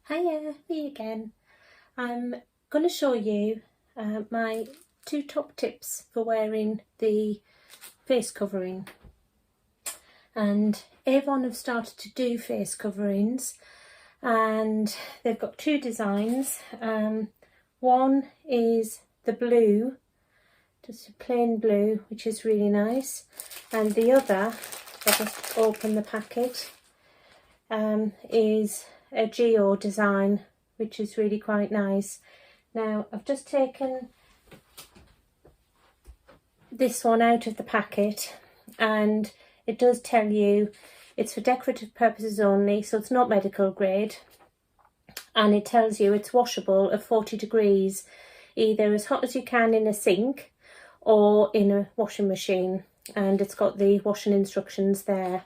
Hiya, me again. I'm going to show you my two top tips for wearing the face covering. And Avon have started to do face coverings, and they've got two designs. One is the blue, just a plain blue, which is really nice, and the other, I'll just open the packet, is a geo design, which is really quite nice. Now I've just taken this one out of the packet, and it does tell you it's for decorative purposes only, so it's not medical grade, and it tells you it's washable at 40 degrees, either as hot as you can in a sink or in a washing machine, and it's got the washing instructions there.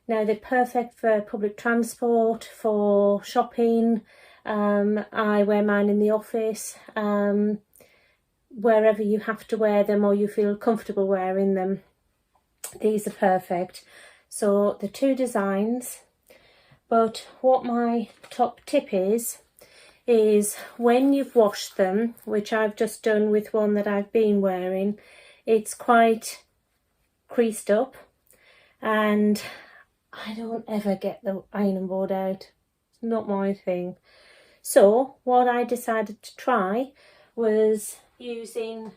Now they're perfect for public transport, for shopping. I wear mine in the office, wherever you have to wear them or you feel comfortable wearing them. These are perfect. So the two designs, but what my top tip is when you've washed them, which I've just done with one that I've been wearing, it's quite creased up, and I don't ever get the ironing board out. It's not my thing. So what I decided to try was using,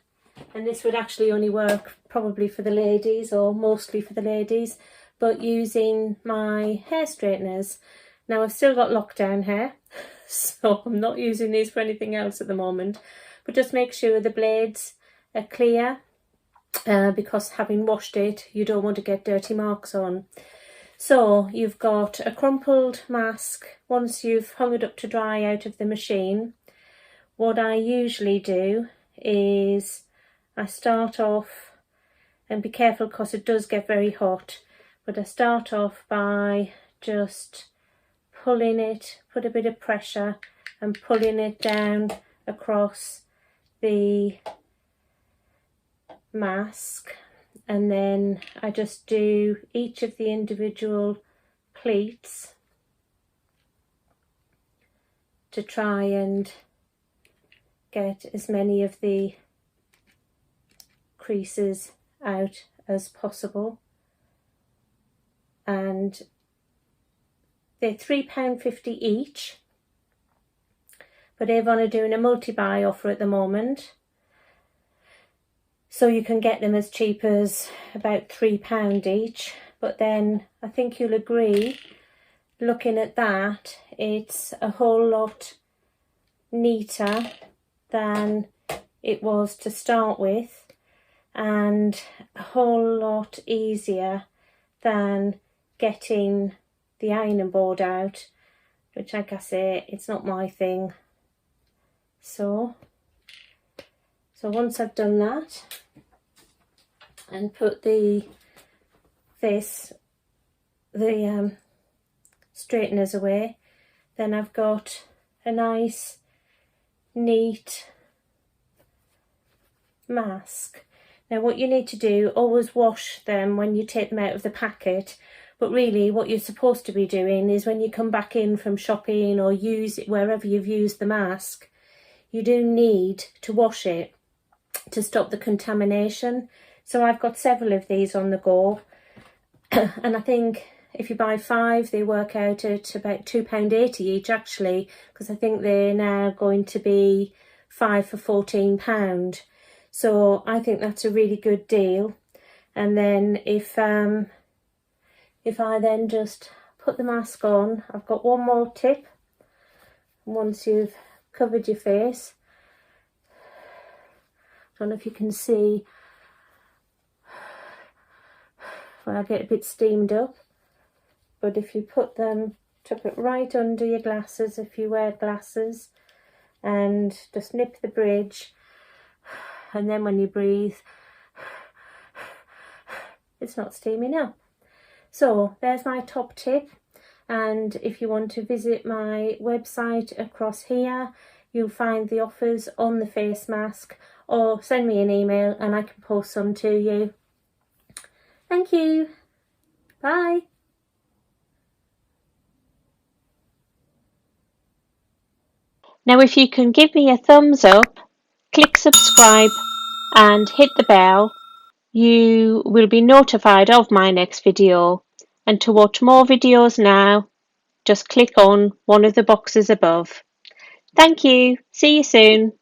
and this would actually only work probably for the ladies, or mostly for the ladies, but using my hair straighteners. Now I've still got lockdown hair, so I'm not using these for anything else at the moment, but just make sure the blades are clear, because having washed it, you don't want to get dirty marks on. So you've got a crumpled mask once you've hung it up to dry out of the machine. What I usually do is I start off, and be careful because it does get very hot, but I start off by just pulling it, put a bit of pressure and pulling it down across the mask. And then I just do each of the individual pleats to try and get as many of the creases out as possible. And they're £3.50 each, but Avon are doing a multi-buy offer at the moment, so you can get them as cheap as about £3 each. But then I think you'll agree, looking at that, it's a whole lot neater than it was to start with, and a whole lot easier than getting the ironing board out, which, like I say, it's not my thing. So once I've done that and put the straighteners away, then I've got a nice neat mask. Now what you need to do, always wash them when you take them out of the packet, but really what you're supposed to be doing is when you come back in from shopping or use it wherever you've used the mask, you do need to wash it to stop the contamination. So I've got several of these on the go, and I think if you buy 5 they work out at about £2.80 each actually, because I think they're now going to be 5 for £14. So I think that's a really good deal. And then if I then just put the mask on, I've got one more tip. Once you've covered your face, I don't know if you can see, well, I get a bit steamed up, but if you put them, tuck it right under your glasses if you wear glasses, and just nip the bridge, and then when you breathe, it's not steaming up. So there's my top tip, and if you want to visit my website across here, you'll find the offers on the face mask, or send me an email and I can post some to you. Thank you. Bye. Now if you can give me a thumbs up, click subscribe and hit the bell, you will be notified of my next video. And to watch more videos now, just click on one of the boxes above. Thank you. See you soon.